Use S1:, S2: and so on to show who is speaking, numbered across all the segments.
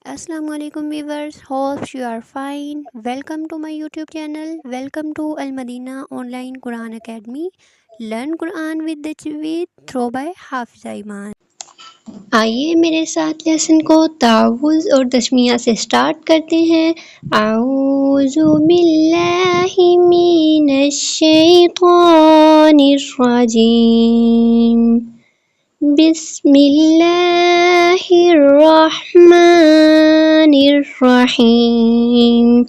S1: Assalamu alaikum viewers, hope you are fine. Welcome to my YouTube channel. Welcome to Al Madina Online Quran Academy. Learn Quran with the Tajweed through by Hafiza Iman. آئیے میرے ساتھ lesson کو تعوذ اور تسمیہ سے start کرتے ہیں۔ اعوذ باللہ من الشیطان الرجیم، بسم اللہ الرحمن الرحیم۔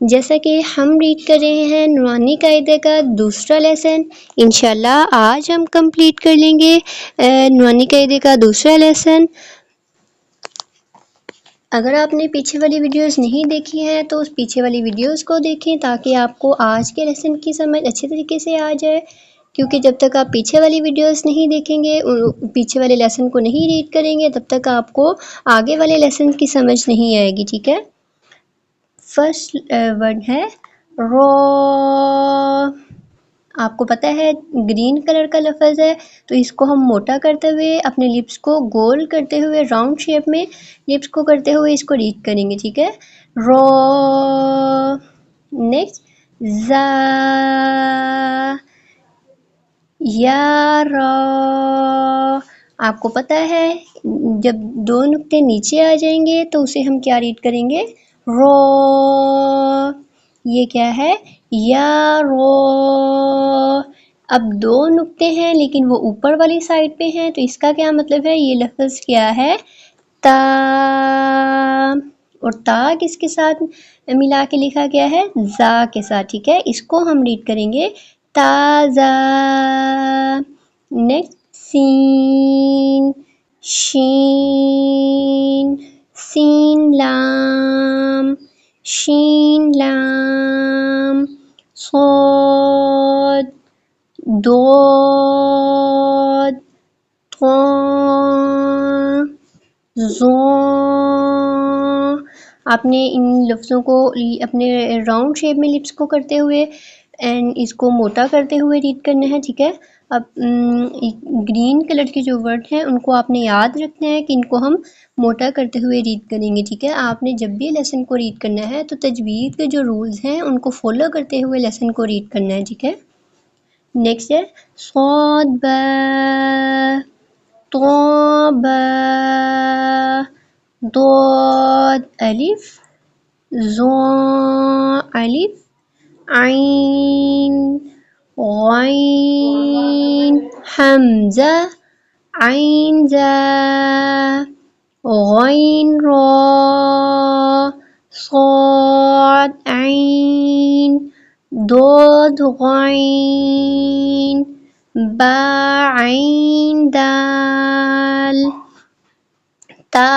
S1: جیسا کہ ہم ریڈ کر رہے ہیں نورانی قاعدے کا دوسرا لیسن، انشاءاللہ آج ہم کمپلیٹ کر لیں گے نورانی قاعدے کا دوسرا لیسن۔ اگر آپ نے پیچھے والی ویڈیوز نہیں دیکھی ہیں تو اس پیچھے والی ویڈیوز کو دیکھیں تاکہ آپ کو آج کے لیسن کی سمجھ اچھے طریقے سے آ جائے، کیونکہ جب تک آپ پیچھے والی ویڈیوز نہیں دیکھیں گے، پیچھے والے لیسن کو نہیں ریڈ کریں گے، تب تک آپ کو آگے والے لیسن کی سمجھ نہیں آئے گی، ٹھیک ہے؟ فرسٹ ورڈ ہے رو۔ آپ کو پتہ ہے گرین کلر کا لفظ ہے، تو اس کو ہم موٹا کرتے ہوئے اپنے لپس کو گول کرتے ہوئے راؤنڈ شیپ میں لپس کو کرتے ہوئے اس کو ریڈ کریں گے، ٹھیک ہے؟ رو۔ نیکسٹ زا، یا را۔ آپ کو پتہ ہے جب دو نقطے نیچے آ جائیں گے تو اسے ہم کیا ریڈ کریں گے؟ رو۔ یہ کیا ہے؟ یا رو۔ اب دو نقطے ہیں لیکن وہ اوپر والی سائڈ پہ ہیں، تو اس کا کیا مطلب ہے؟ یہ لفظ کیا ہے؟ تا۔ اور تا کس کے ساتھ ملا کے لکھا گیا ہے؟ زا کے ساتھ، ٹھیک ہے؟ اس کو ہم ریڈ کریں گے تازا۔ نیکسٹ سین، شین، سین لام، شین لام، صاد، داد، طاء، ظاء۔ آپ نے ان لفظوں کو اپنے راؤنڈ شیپ میں لپس کو کرتے ہوئے اینڈ اس کو موٹا کرتے ہوئے ریڈ کرنا ہے، ٹھیک ہے؟ اب گرین کلر کے جو ورڈ ہیں ان کو آپ نے یاد رکھنا ہے کہ ان کو ہم موٹا کرتے ہوئے ریڈ کریں گے، ٹھیک ہے؟ آپ نے جب بھی لیسن کو ریڈ کرنا ہے تو تجوید کے جو رولز ہیں ان کو فالو کرتے ہوئے لیسن کو ریڈ کرنا ہے، ٹھیک ہے؟ نیکسٹ ہے صاد با، طا با، ضاد الف، ظا الف، عین، غین، حمزہ، عین زا، غین را، صاد عین، ضاد غین، با عین دال، تا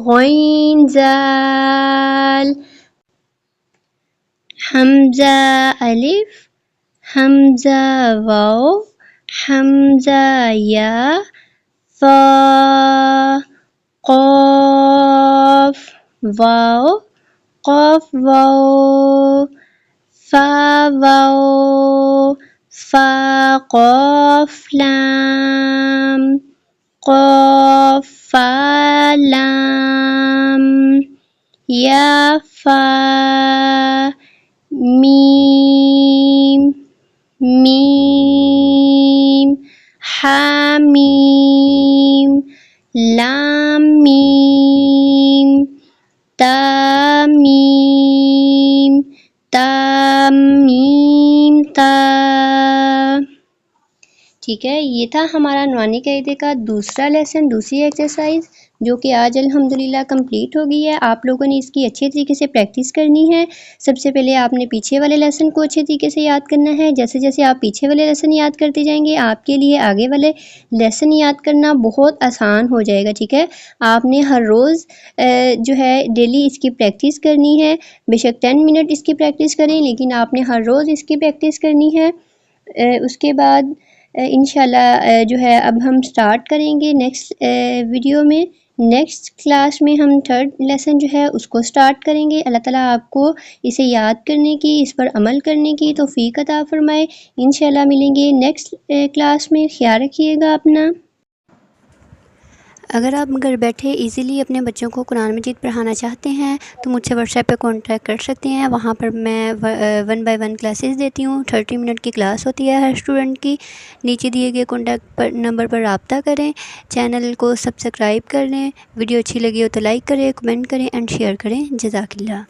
S1: غین زال، حمزہ الف، حمزہ واو، حمزہ یا، فا، قاف واو، قاف واو، فا واو، فا قاف لام، قاف فا لام، یا فا، میم، میم، حامیم، لام میم، تامیم، تامیم تا۔ ٹھیک ہے، یہ تھا ہمارا نورانی قاعدے کا دوسرا لیسن، دوسری ایکسرسائز، جو کہ آج الحمدللہ کمپلیٹ ہو گئی ہے۔ آپ لوگوں نے اس کی اچھے طریقے سے پریکٹس کرنی ہے۔ سب سے پہلے آپ نے پیچھے والے لیسن کو اچھے طریقے سے یاد کرنا ہے۔ جیسے جیسے آپ پیچھے والے لیسن یاد کرتے جائیں گے آپ کے لیے آگے والے لیسن یاد کرنا بہت آسان ہو جائے گا، ٹھیک ہے؟ آپ نے ہر روز جو ہے ڈیلی اس کی پریکٹس کرنی ہے، بے شک 10 منٹ اس کی پریکٹس کریں، لیکن آپ نے ہر روز اس کی پریکٹس کرنی ہے۔ اس کے بعد انشاءاللہ جو ہے اب ہم سٹارٹ کریں گے نیکسٹ ویڈیو میں، نیکسٹ کلاس میں ہم تھرڈ لیسن جو ہے اس کو سٹارٹ کریں گے۔ اللہ تعالیٰ آپ کو اسے یاد کرنے کی، اس پر عمل کرنے کی توفیق عطا فرمائے۔ انشاءاللہ ملیں گے نیکسٹ کلاس میں، خیال رکھیے گا اپنا۔ اگر آپ گھر بیٹھے ایزیلی اپنے بچوں کو قرآن مجید پڑھانا چاہتے ہیں تو مجھ سے واٹس ایپ پہ کانٹیکٹ کر سکتے ہیں. وہاں پر میں 1 بائی 1 کلاسز دیتی ہوں. 30 منٹ کی کلاس ہوتی ہے ہر اسٹوڈنٹ کی. نیچے دیے گئے کانٹیکٹ نمبر پر رابطہ کریں. چینل کو سبسکرائب کر لیں. ویڈیو اچھی لگی ہو تو لائک کریں، کمنٹ کریں اینڈ شیئر کریں. جزاک اللہ.